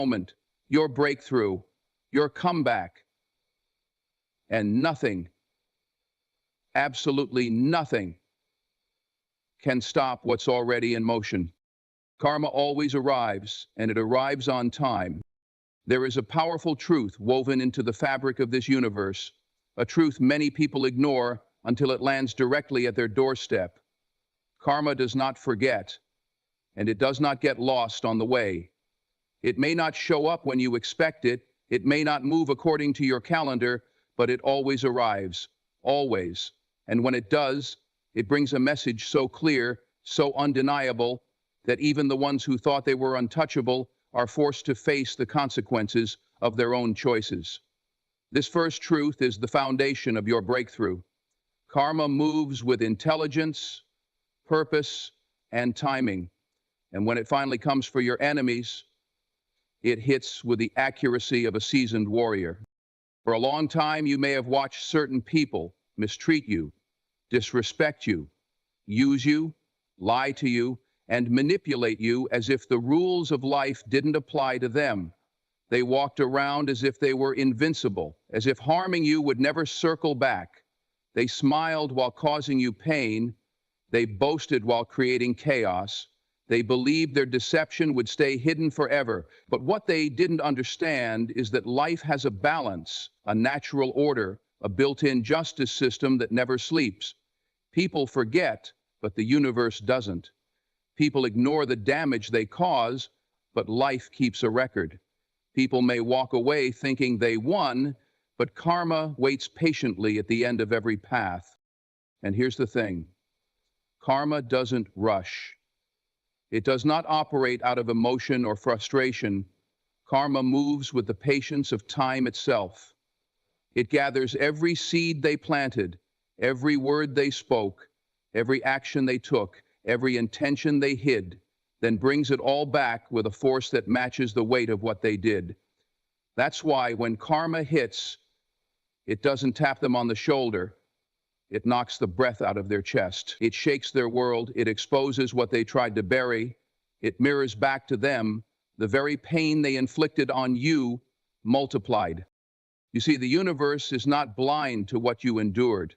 moment, your breakthrough, your comeback, and nothing, absolutely nothing, can stop what's already in motion. Karma always arrives, and it arrives on time. There is a powerful truth woven into the fabric of this universe, a truth many people ignore until it lands directly at their doorstep. Karma does not forget, and it does not get lost on the way. It may not show up when you expect it, it may not move according to your calendar, but it always arrives, always. And when it does, it brings a message so clear, so undeniable, that even the ones who thought they were untouchable are forced to face the consequences of their own choices. This first truth is the foundation of your breakthrough. Karma moves with intelligence, purpose, and timing. And when it finally comes for your enemies, it hits with the accuracy of a seasoned warrior. For a long time, you may have watched certain people mistreat you, disrespect you, use you, lie to you, and manipulate you as if the rules of life didn't apply to them. They walked around as if they were invincible, as if harming you would never circle back. They smiled while causing you pain. They boasted while creating chaos. They believed their deception would stay hidden forever. But what they didn't understand is that life has a balance, a natural order, a built-in justice system that never sleeps. People forget, but the universe doesn't. People ignore the damage they cause, but life keeps a record. People may walk away thinking they won, but karma waits patiently at the end of every path. And here's the thing. Karma doesn't rush. It does not operate out of emotion or frustration. Karma moves with the patience of time itself. It gathers every seed they planted, every word they spoke, every action they took, every intention they hid, then brings it all back with a force that matches the weight of what they did. That's why when karma hits, it doesn't tap them on the shoulder. It knocks the breath out of their chest. It shakes their world. It exposes what they tried to bury. It mirrors back to them the very pain they inflicted on you multiplied. You see, the universe is not blind to what you endured.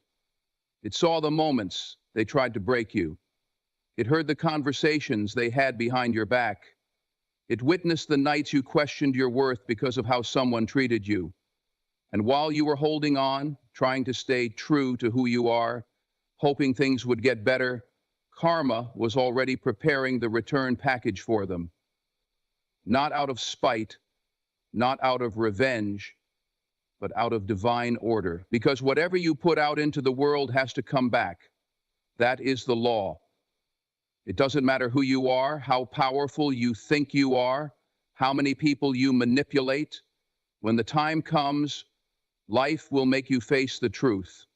It saw the moments they tried to break you. It heard the conversations they had behind your back. It witnessed the nights you questioned your worth because of how someone treated you. And while you were holding on, trying to stay true to who you are, hoping things would get better, karma was already preparing the return package for them. Not out of spite, not out of revenge, but out of divine order. Because whatever you put out into the world has to come back. That is the law. It doesn't matter who you are, how powerful you think you are, how many people you manipulate. When the time comes, life will make you face the truth.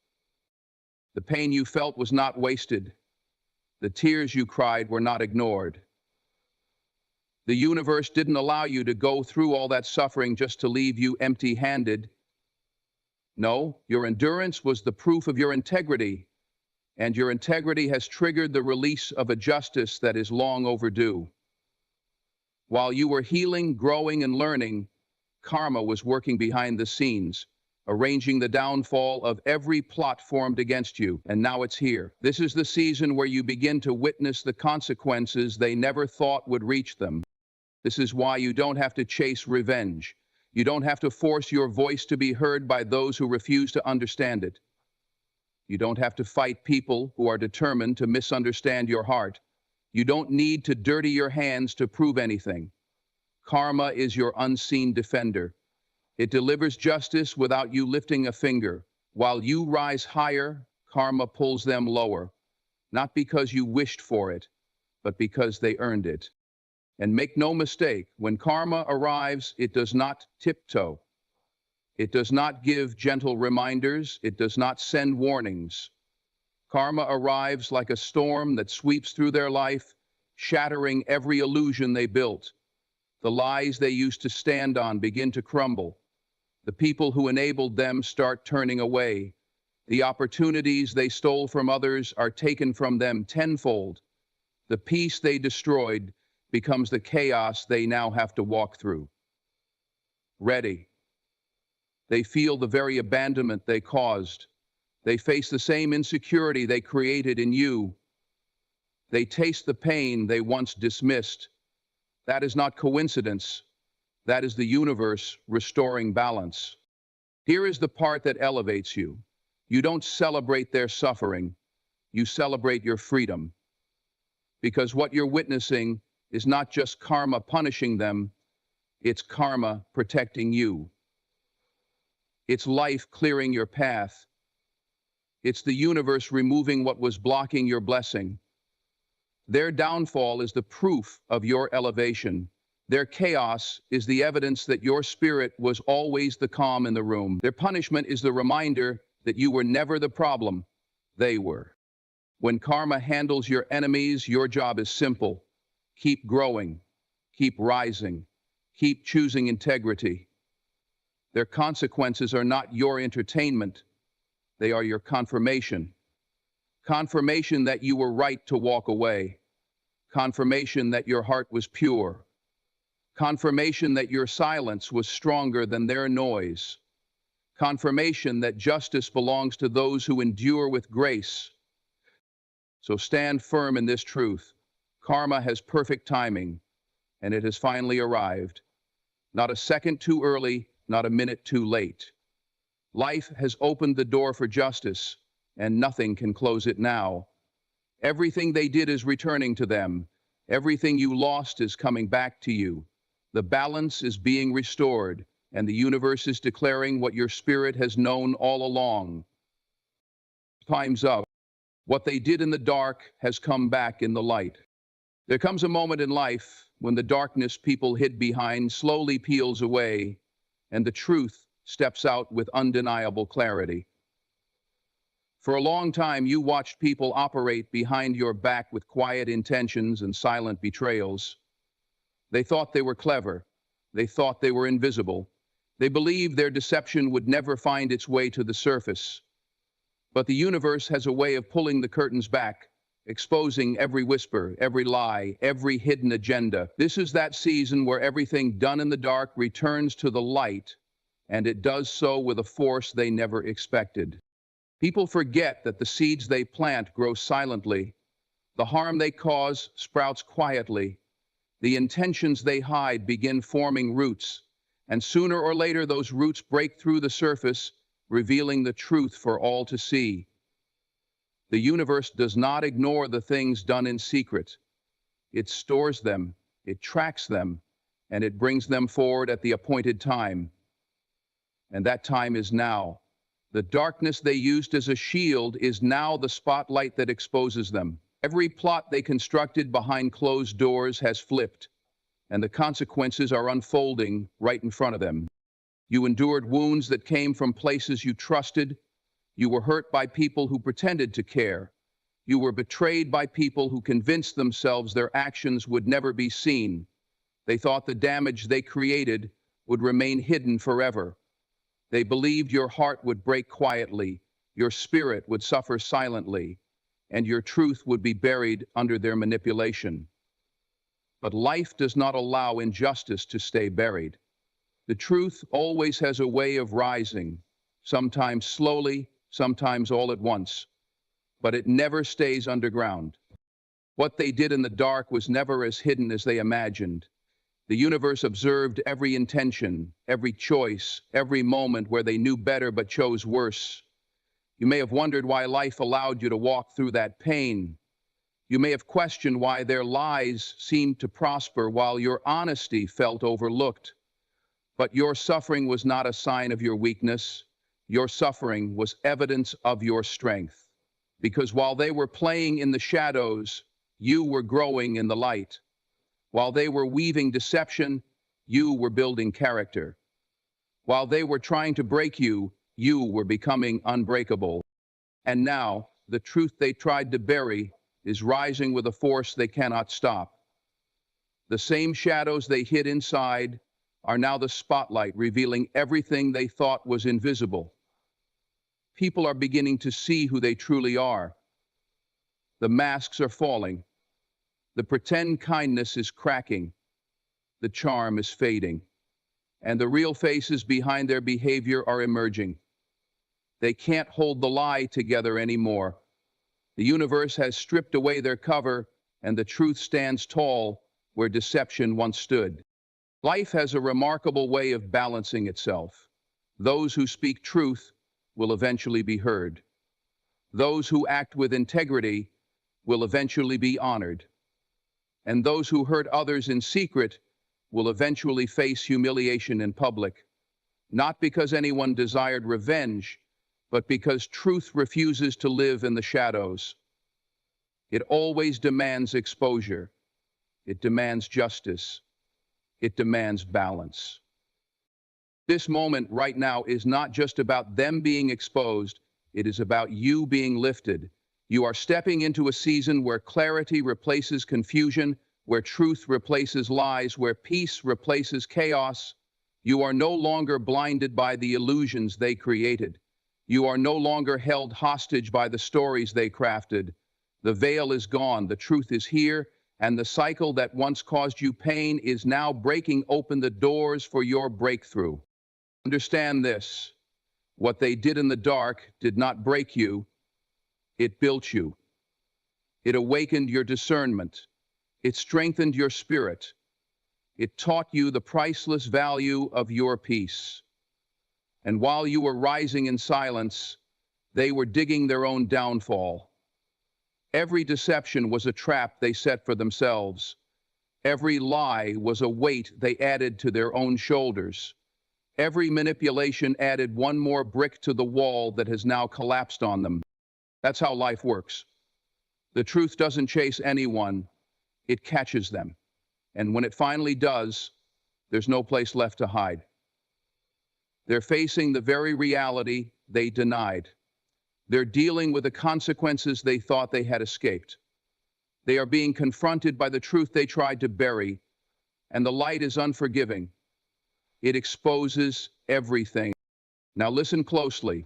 The pain you felt was not wasted. The tears you cried were not ignored. The universe didn't allow you to go through all that suffering just to leave you empty-handed. No, your endurance was the proof of your integrity, and your integrity has triggered the release of a justice that is long overdue. While you were healing, growing, and learning, karma was working behind the scenes, arranging the downfall of every plot formed against you, and now it's here. This is the season where you begin to witness the consequences they never thought would reach them. This is why you don't have to chase revenge. You don't have to force your voice to be heard by those who refuse to understand it. You don't have to fight people who are determined to misunderstand your heart. You don't need to dirty your hands to prove anything. Karma is your unseen defender. It delivers justice without you lifting a finger. While you rise higher, karma pulls them lower. Not because you wished for it, but because they earned it. And make no mistake, when karma arrives, it does not tiptoe. It does not give gentle reminders. It does not send warnings. Karma arrives like a storm that sweeps through their life, shattering every illusion they built. The lies they used to stand on begin to crumble. The people who enabled them start turning away. The opportunities they stole from others are taken from them tenfold. The peace they destroyed becomes the chaos they now have to walk through. ready. They feel the very abandonment they caused. They face the same insecurity they created in you. They taste the pain they once dismissed. That is not coincidence. That is the universe restoring balance. Here is the part that elevates you. You don't celebrate their suffering. You celebrate your freedom. Because what you're witnessing is not just karma punishing them, it's karma protecting you. It's life clearing your path. It's the universe removing what was blocking your blessing. Their downfall is the proof of your elevation. Their chaos is the evidence that your spirit was always the calm in the room. Their punishment is the reminder that you were never the problem. They were. When karma handles your enemies, your job is simple. Keep growing. Keep rising. Keep choosing integrity. Their consequences are not your entertainment. They are your confirmation. Confirmation that you were right to walk away. Confirmation that your heart was pure. Confirmation that your silence was stronger than their noise. Confirmation that justice belongs to those who endure with grace. So stand firm in this truth. Karma has perfect timing, and it has finally arrived. Not a second too early, not a minute too late. Life has opened the door for justice, and nothing can close it now. Everything they did is returning to them. Everything you lost is coming back to you. The balance is being restored, and the universe is declaring what your spirit has known all along. Time's up. What they did in the dark has come back in the light. There comes a moment in life when the darkness people hid behind slowly peels away, and the truth steps out with undeniable clarity. For a long time, you watched people operate behind your back with quiet intentions and silent betrayals. They thought they were clever. They thought they were invisible. They believed their deception would never find its way to the surface. But the universe has a way of pulling the curtains back, exposing every whisper, every lie, every hidden agenda. This is that season where everything done in the dark returns to the light, and it does so with a force they never expected. People forget that the seeds they plant grow silently. The harm they cause sprouts quietly. The intentions they hide begin forming roots, and sooner or later those roots break through the surface, revealing the truth for all to see. The universe does not ignore the things done in secret. It stores them, it tracks them, and it brings them forward at the appointed time. And that time is now. The darkness they used as a shield is now the spotlight that exposes them. Every plot they constructed behind closed doors has flipped, and the consequences are unfolding right in front of them. You endured wounds that came from places you trusted. You were hurt by people who pretended to care. You were betrayed by people who convinced themselves their actions would never be seen. They thought the damage they created would remain hidden forever. They believed your heart would break quietly, your spirit would suffer silently, and your truth would be buried under their manipulation. But life does not allow injustice to stay buried. The truth always has a way of rising, sometimes slowly, sometimes all at once, but it never stays underground. What they did in the dark was never as hidden as they imagined. The universe observed every intention, every choice, every moment where they knew better but chose worse. You may have wondered why life allowed you to walk through that pain. You may have questioned why their lies seemed to prosper while your honesty felt overlooked. But your suffering was not a sign of your weakness. Your suffering was evidence of your strength. Because while they were playing in the shadows, you were growing in the light. While they were weaving deception, you were building character. While they were trying to break you, you were becoming unbreakable. And now, the truth they tried to bury is rising with a force they cannot stop. The same shadows they hid inside are now the spotlight revealing everything they thought was invisible. People are beginning to see who they truly are. The masks are falling. The pretend kindness is cracking. The charm is fading. and the real faces behind their behavior are emerging. They can't hold the lie together anymore. The universe has stripped away their cover, and the truth stands tall where deception once stood. Life has a remarkable way of balancing itself. Those who speak truth will eventually be heard. Those who act with integrity will eventually be honored. And those who hurt others in secret will eventually face humiliation in public, not because anyone desired revenge, but because truth refuses to live in the shadows. It always demands exposure. It demands justice. It demands balance. This moment right now is not just about them being exposed, it is about you being lifted. You are stepping into a season where clarity replaces confusion, where truth replaces lies, where peace replaces chaos. You are no longer blinded by the illusions they created. You are no longer held hostage by the stories they crafted. The veil is gone, the truth is here, and the cycle that once caused you pain is now breaking open the doors for your breakthrough. Understand this: what they did in the dark did not break you, it built you. It awakened your discernment. It strengthened your spirit. It taught you the priceless value of your peace. And while you were rising in silence, they were digging their own downfall. Every deception was a trap they set for themselves. Every lie was a weight they added to their own shoulders. Every manipulation added one more brick to the wall that has now collapsed on them. That's how life works. The truth doesn't chase anyone, it catches them. And when it finally does, there's no place left to hide. They're facing the very reality they denied. They're dealing with the consequences they thought they had escaped. They are being confronted by the truth they tried to bury, and the light is unforgiving. It exposes everything. Now listen closely.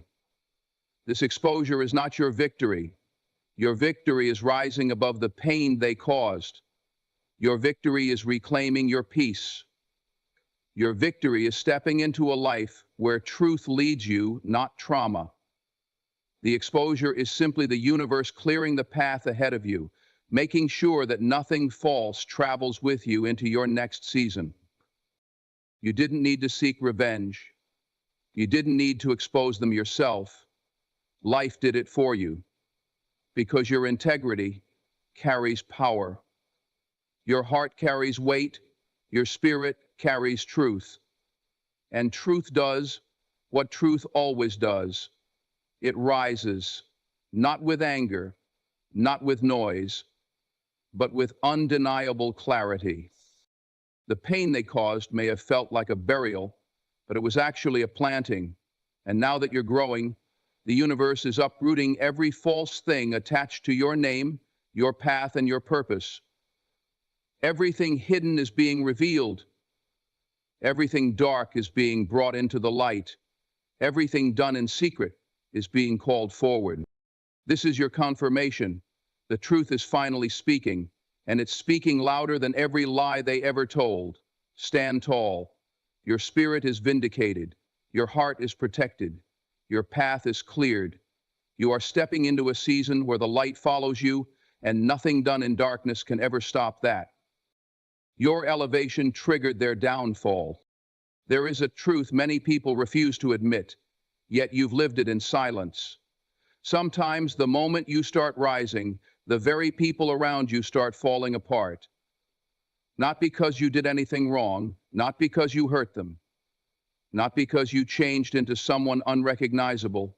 This exposure is not your victory. Your victory is rising above the pain they caused. Your victory is reclaiming your peace. Your victory is stepping into a life where truth leads you, not trauma. The exposure is simply the universe clearing the path ahead of you, making sure that nothing false travels with you into your next season. You didn't need to seek revenge. You didn't need to expose them yourself. Life did it for you, because your integrity carries power. Your heart carries weight. Your spirit carries truth. And truth does what truth always does. It rises, not with anger, not with noise, but with undeniable clarity. The pain they caused may have felt like a burial, but it was actually a planting. And now that you're growing, the universe is uprooting every false thing attached to your name, your path, and your purpose. Everything hidden is being revealed. Everything dark is being brought into the light. Everything done in secret is being called forward. This is your confirmation. The truth is finally speaking, and it's speaking louder than every lie they ever told. Stand tall. Your spirit is vindicated. Your heart is protected. Your path is cleared. You are stepping into a season where the light follows you, and nothing done in darkness can ever stop that. Your elevation triggered their downfall. There is a truth many people refuse to admit, yet you've lived it in silence. Sometimes the moment you start rising, the very people around you start falling apart. Not because you did anything wrong, not because you hurt them, not because you changed into someone unrecognizable,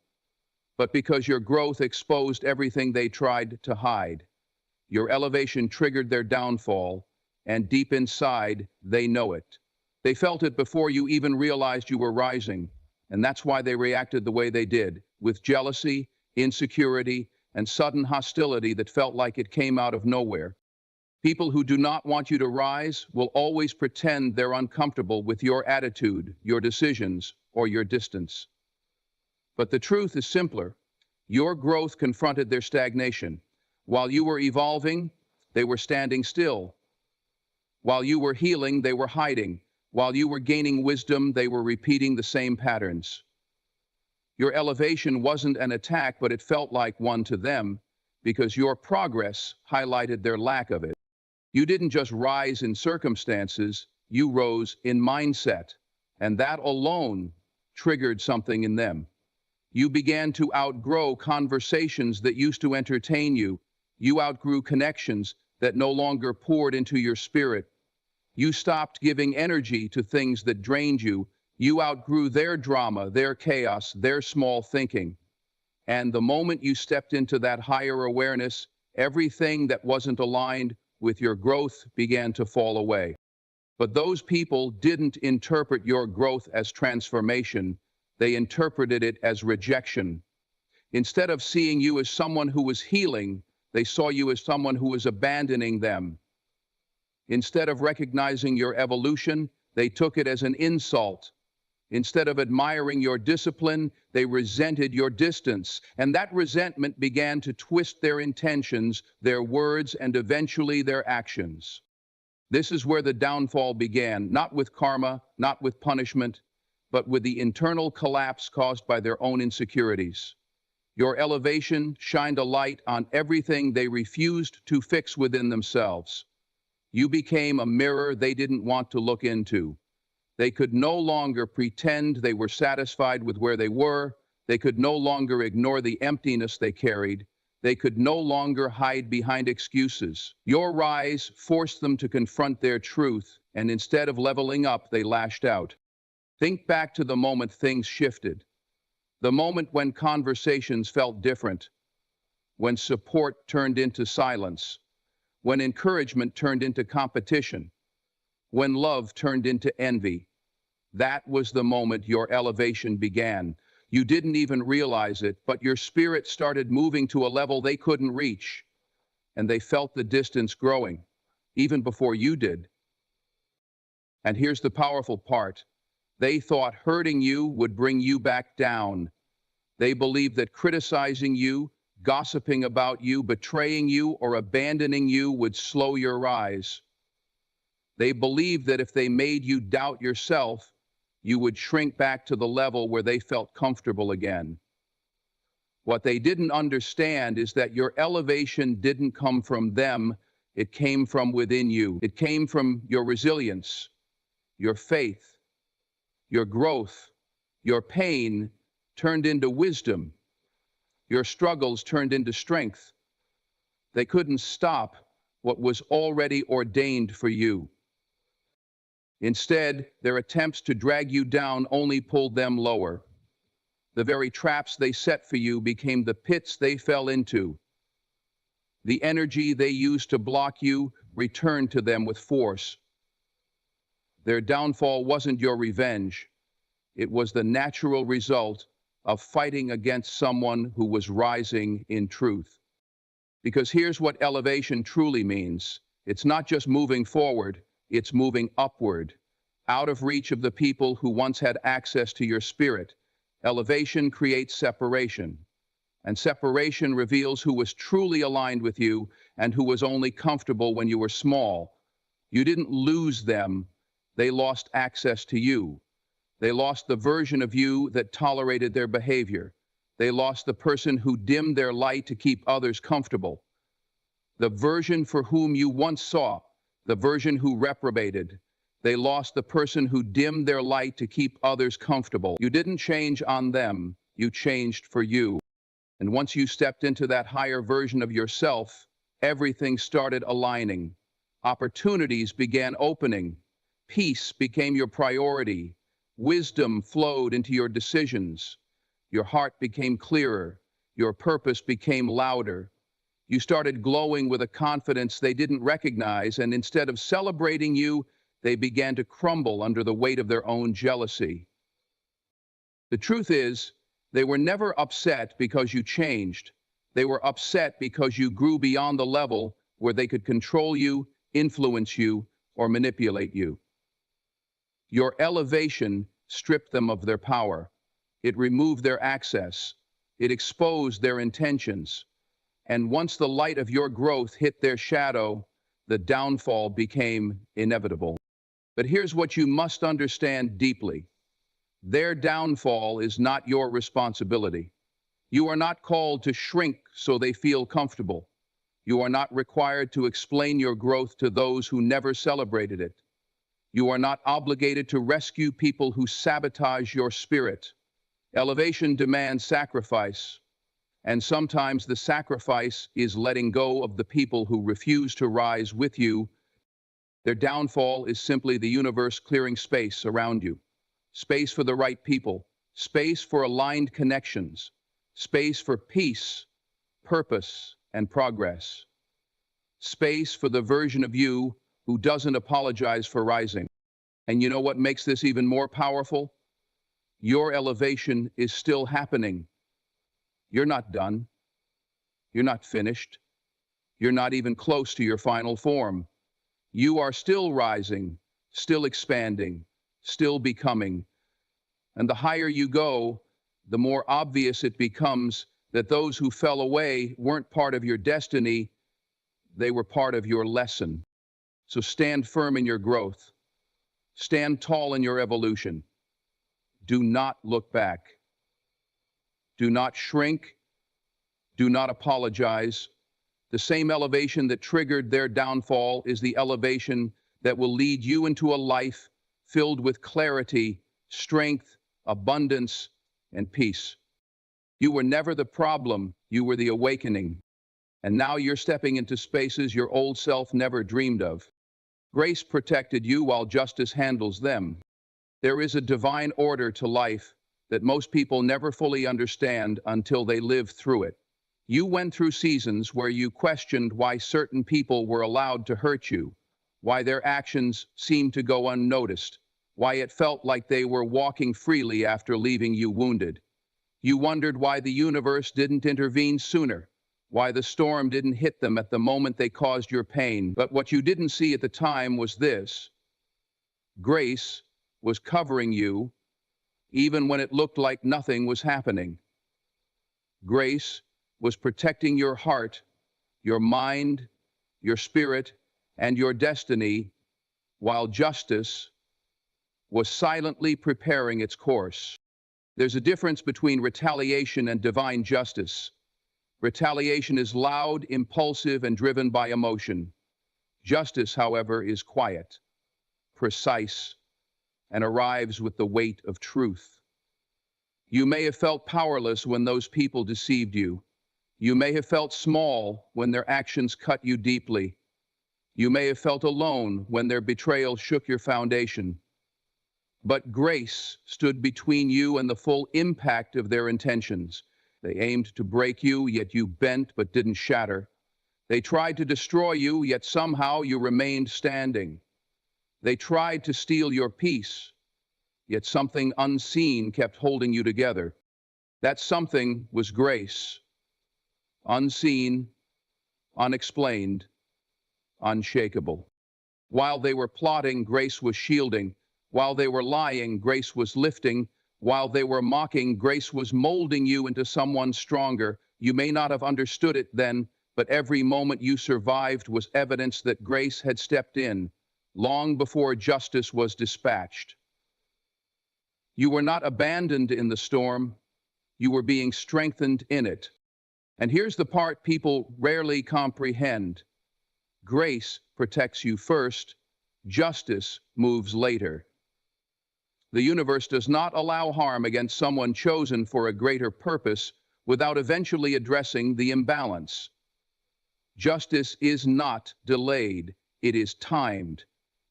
but because your growth exposed everything they tried to hide. Your elevation triggered their downfall, and deep inside, they know it. They felt it before you even realized you were rising, and that's why they reacted the way they did, with jealousy, insecurity, and sudden hostility that felt like it came out of nowhere. People who do not want you to rise will always pretend they're uncomfortable with your attitude, your decisions, or your distance. But the truth is simpler. Your growth confronted their stagnation. While you were evolving, they were standing still. While you were healing, they were hiding. While you were gaining wisdom, they were repeating the same patterns. Your elevation wasn't an attack, but it felt like one to them because your progress highlighted their lack of it. You didn't just rise in circumstances, you rose in mindset, and that alone triggered something in them. You began to outgrow conversations that used to entertain you. You outgrew connections that no longer poured into your spirit. You stopped giving energy to things that drained you. You outgrew their drama, their chaos, their small thinking. And the moment you stepped into that higher awareness, everything that wasn't aligned with your growth began to fall away. But those people didn't interpret your growth as transformation. They interpreted it as rejection. Instead of seeing you as someone who was healing, they saw you as someone who was abandoning them. Instead of recognizing your evolution, they took it as an insult. Instead of admiring your discipline, they resented your distance, and that resentment began to twist their intentions, their words, and eventually their actions. This is where the downfall began, not with karma, not with punishment, but with the internal collapse caused by their own insecurities. Your elevation shined a light on everything they refused to fix within themselves. You became a mirror they didn't want to look into. They could no longer pretend they were satisfied with where they were. They could no longer ignore the emptiness they carried. They could no longer hide behind excuses. Your rise forced them to confront their truth, and instead of leveling up, they lashed out. Think back to the moment things shifted. The moment when conversations felt different, when support turned into silence, when encouragement turned into competition, when love turned into envy. That was the moment your elevation began. You didn't even realize it, but your spirit started moving to a level they couldn't reach, and they felt the distance growing, even before you did. And here's the powerful part. They thought hurting you would bring you back down. They believed that criticizing you, gossiping about you, betraying you, or abandoning you would slow your rise. They believed that if they made you doubt yourself, you would shrink back to the level where they felt comfortable again. What they didn't understand is that your elevation didn't come from them, it came from within you. It came from your resilience, your faith, your growth, your pain turned into wisdom, your struggles turned into strength. They couldn't stop what was already ordained for you. Instead, their attempts to drag you down only pulled them lower. The very traps they set for you became the pits they fell into. The energy they used to block you returned to them with force. Their downfall wasn't your revenge. It was the natural result of fighting against someone who was rising in truth. Because here's what elevation truly means. It's not just moving forward, it's moving upward, out of reach of the people who once had access to your spirit. Elevation creates separation, and separation reveals who was truly aligned with you and who was only comfortable when you were small. You didn't lose them, they lost access to you. They lost the version of you that tolerated their behavior. They lost the person who dimmed their light to keep others comfortable. The version for whom you once saw, the version who reprobated. They lost the person who dimmed their light to keep others comfortable. You didn't change on them, you changed for you. And once you stepped into that higher version of yourself, everything started aligning. Opportunities began opening. Peace became your priority. Wisdom flowed into your decisions. Your heart became clearer. Your purpose became louder. You started glowing with a confidence they didn't recognize, and instead of celebrating you, they began to crumble under the weight of their own jealousy. The truth is, they were never upset because you changed. They were upset because you grew beyond the level where they could control you, influence you, or manipulate you. Your elevation stripped them of their power. It removed their access. It exposed their intentions. And once the light of your growth hit their shadow, the downfall became inevitable. But here's what you must understand deeply. Their downfall is not your responsibility. You are not called to shrink so they feel comfortable. You are not required to explain your growth to those who never celebrated it. You are not obligated to rescue people who sabotage your spirit. Elevation demands sacrifice, and sometimes the sacrifice is letting go of the people who refuse to rise with you. Their downfall is simply the universe clearing space around you. Space for the right people, space for aligned connections, space for peace, purpose, and progress. Space for the version of you who doesn't apologize for rising. And you know what makes this even more powerful? Your elevation is still happening. You're not done. You're not finished. You're not even close to your final form. You are still rising, still expanding, still becoming. And the higher you go, the more obvious it becomes that those who fell away weren't part of your destiny, they were part of your lesson. So stand firm in your growth. Stand tall in your evolution. Do not look back. Do not shrink. Do not apologize. The same elevation that triggered their downfall is the elevation that will lead you into a life filled with clarity, strength, abundance, and peace. You were never the problem, you were the awakening. And now you're stepping into spaces your old self never dreamed of. Grace protected you while justice handles them. There is a divine order to life that most people never fully understand until they live through it. You went through seasons where you questioned why certain people were allowed to hurt you, why their actions seemed to go unnoticed, why it felt like they were walking freely after leaving you wounded. You wondered why the universe didn't intervene sooner, why the storm didn't hit them at the moment they caused your pain. But what you didn't see at the time was this: grace was covering you even when it looked like nothing was happening. Grace was protecting your heart, your mind, your spirit, and your destiny, while justice was silently preparing its course. There's a difference between retaliation and divine justice. Retaliation is loud, impulsive, and driven by emotion. Justice, however, is quiet, precise, and arrives with the weight of truth. You may have felt powerless when those people deceived you. You may have felt small when their actions cut you deeply. You may have felt alone when their betrayal shook your foundation. But grace stood between you and the full impact of their intentions. They aimed to break you, yet you bent but didn't shatter. They tried to destroy you, yet somehow you remained standing. They tried to steal your peace, yet something unseen kept holding you together. That something was grace. Unseen, unexplained, unshakable. While they were plotting, grace was shielding. While they were lying, grace was lifting. While they were mocking, grace was molding you into someone stronger. You may not have understood it then, but every moment you survived was evidence that grace had stepped in, long before justice was dispatched. You were not abandoned in the storm. You were being strengthened in it. And here's the part people rarely comprehend. Grace protects you first. Justice moves later. The universe does not allow harm against someone chosen for a greater purpose without eventually addressing the imbalance. Justice is not delayed. It is timed.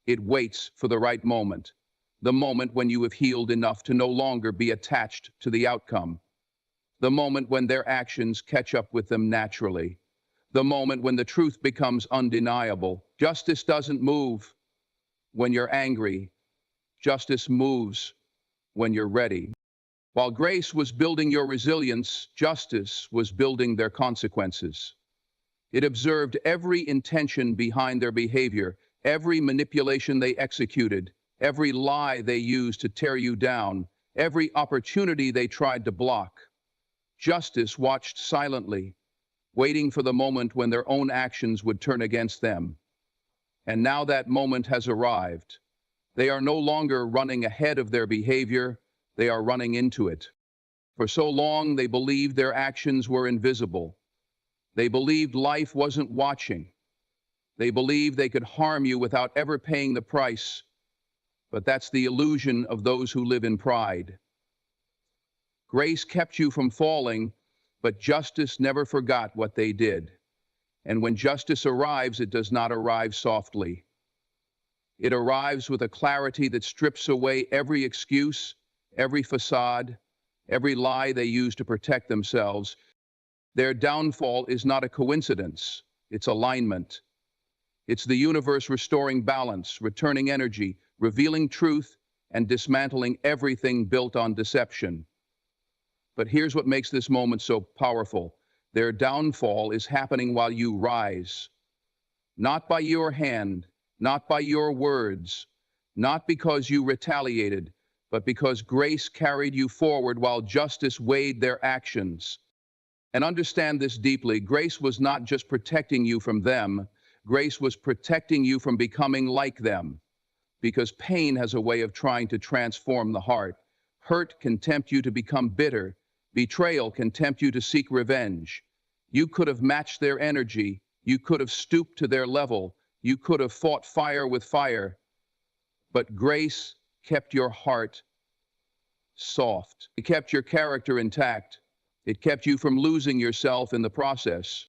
It waits for the right moment, the moment when you have healed enough to no longer be attached to the outcome, the moment when their actions catch up with them naturally, the moment when the truth becomes undeniable. Justice doesn't move when you're angry. Justice moves when you're ready. While grace was building your resilience, justice was building their consequences. It observed every intention behind their behavior, every manipulation they executed, every lie they used to tear you down, every opportunity they tried to block. Justice watched silently, waiting for the moment when their own actions would turn against them. And now that moment has arrived. They are no longer running ahead of their behavior, they are running into it. For so long, they believed their actions were invisible. They believed life wasn't watching. They believed they could harm you without ever paying the price. But that's the illusion of those who live in pride. Grace kept you from falling, but justice never forgot what they did. And when justice arrives, it does not arrive softly. It arrives with a clarity that strips away every excuse, every facade, every lie they use to protect themselves. Their downfall is not a coincidence, it's alignment. It's the universe restoring balance, returning energy, revealing truth, and dismantling everything built on deception. But here's what makes this moment so powerful. Their downfall is happening while you rise. Not by your hand, not by your words, not because you retaliated, but because grace carried you forward while justice weighed their actions. And understand this deeply, grace was not just protecting you from them, grace was protecting you from becoming like them. Because pain has a way of trying to transform the heart. Hurt can tempt you to become bitter. Betrayal can tempt you to seek revenge. You could have matched their energy. You could have stooped to their level. You could have fought fire with fire. But grace kept your heart soft. It kept your character intact. It kept you from losing yourself in the process.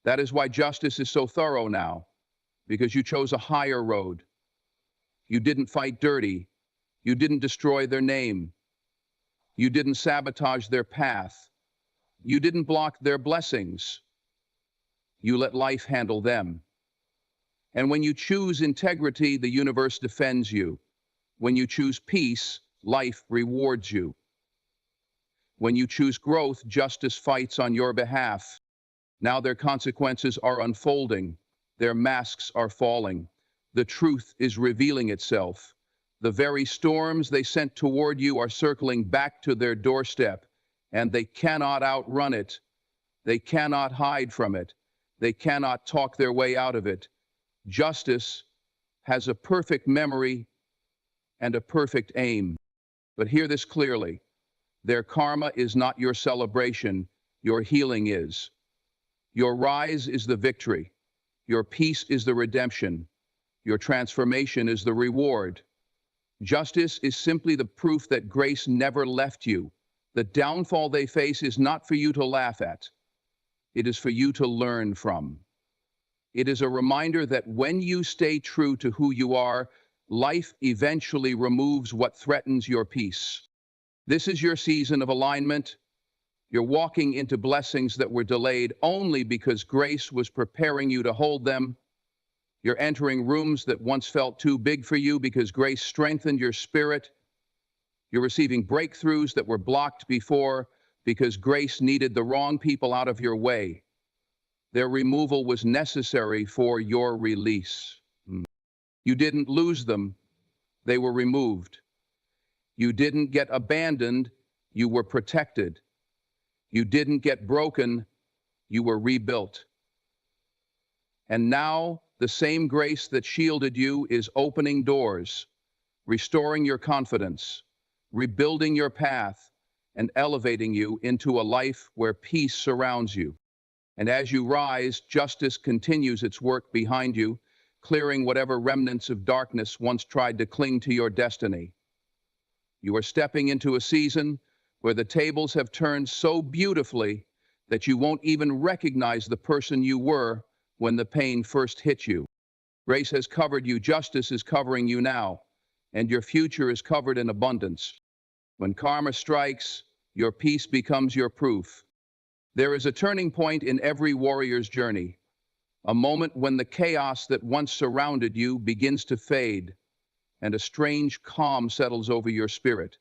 That is why justice is so thorough now, because you chose a higher road. You didn't fight dirty. You didn't destroy their name. You didn't sabotage their path. You didn't block their blessings. You let life handle them. And when you choose integrity, the universe defends you. When you choose peace, life rewards you. When you choose growth, justice fights on your behalf. Now their consequences are unfolding. Their masks are falling. The truth is revealing itself. The very storms they sent toward you are circling back to their doorstep, and they cannot outrun it. They cannot hide from it. They cannot talk their way out of it. Justice has a perfect memory and a perfect aim. But hear this clearly. Their karma is not your celebration, your healing is. Your rise is the victory. Your peace is the redemption. Your transformation is the reward. Justice is simply the proof that grace never left you. The downfall they face is not for you to laugh at. It is for you to learn from. It is a reminder that when you stay true to who you are, life eventually removes what threatens your peace. This is your season of alignment. You're walking into blessings that were delayed only because grace was preparing you to hold them. You're entering rooms that once felt too big for you because grace strengthened your spirit. You're receiving breakthroughs that were blocked before because grace needed the wrong people out of your way. Their removal was necessary for your release. You didn't lose them, they were removed. You didn't get abandoned, you were protected. You didn't get broken, you were rebuilt. And now, the same grace that shielded you is opening doors, restoring your confidence, rebuilding your path, and elevating you into a life where peace surrounds you. And as you rise, justice continues its work behind you, clearing whatever remnants of darkness once tried to cling to your destiny. You are stepping into a season where the tables have turned so beautifully that you won't even recognize the person you were when the pain first hit you. Grace has covered you, justice is covering you now, and your future is covered in abundance. When karma strikes, your peace becomes your proof. There is a turning point in every warrior's journey, a moment when the chaos that once surrounded you begins to fade, and a strange calm settles over your spirit.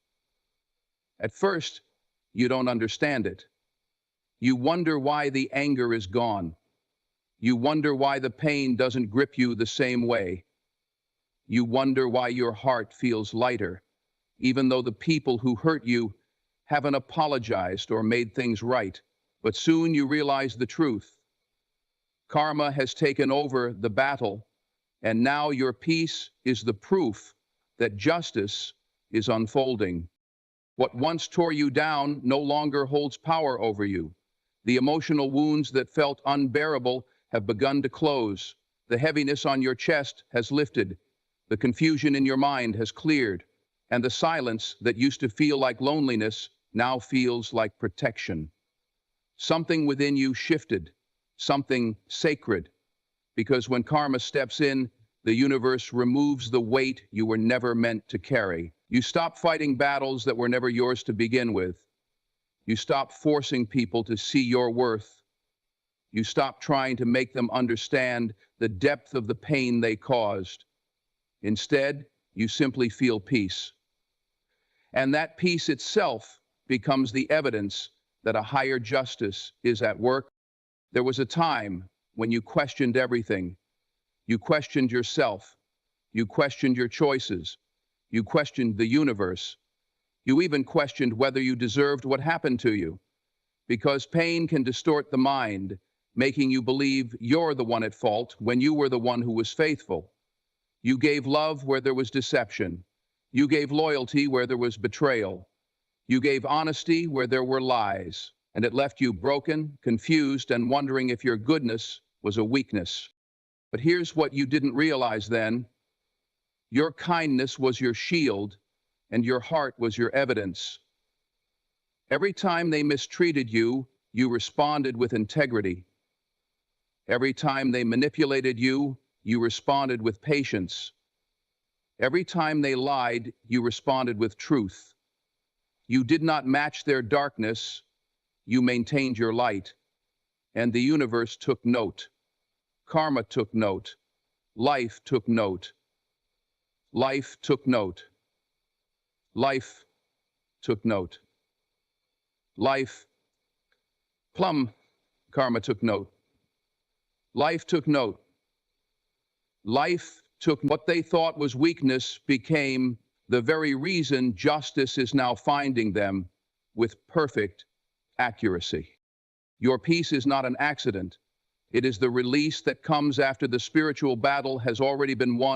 At first, you don't understand it. You wonder why the anger is gone. You wonder why the pain doesn't grip you the same way. You wonder why your heart feels lighter, even though the people who hurt you haven't apologized or made things right. But soon you realize the truth. Karma has taken over the battle, and now your peace is the proof that justice is unfolding. What once tore you down no longer holds power over you. The emotional wounds that felt unbearable have begun to close. The heaviness on your chest has lifted. The confusion in your mind has cleared. And the silence that used to feel like loneliness now feels like protection. Something within you shifted, something sacred. Because when karma steps in, the universe removes the weight you were never meant to carry. You stop fighting battles that were never yours to begin with. You stop forcing people to see your worth. You stop trying to make them understand the depth of the pain they caused. Instead, you simply feel peace. And that peace itself becomes the evidence that a higher justice is at work. There was a time when you questioned everything. You questioned yourself. You questioned your choices. You questioned the universe. You even questioned whether you deserved what happened to you. Because pain can distort the mind, making you believe you're the one at fault when you were the one who was faithful. You gave love where there was deception. You gave loyalty where there was betrayal. You gave honesty where there were lies. And it left you broken, confused, and wondering if your goodness was a weakness. But here's what you didn't realize then. Your kindness was your shield, and your heart was your evidence. Every time they mistreated you, you responded with integrity. Every time they manipulated you, you responded with patience. Every time they lied, you responded with truth. You did not match their darkness, you maintained your light. And the universe took note. Karma took note. Life took note. Life took note. Life took note. Life, karma took note. Life took note. Life took what they thought was weakness became the very reason justice is now finding them with perfect accuracy. Your peace is not an accident. It is the release that comes after the spiritual battle has already been won.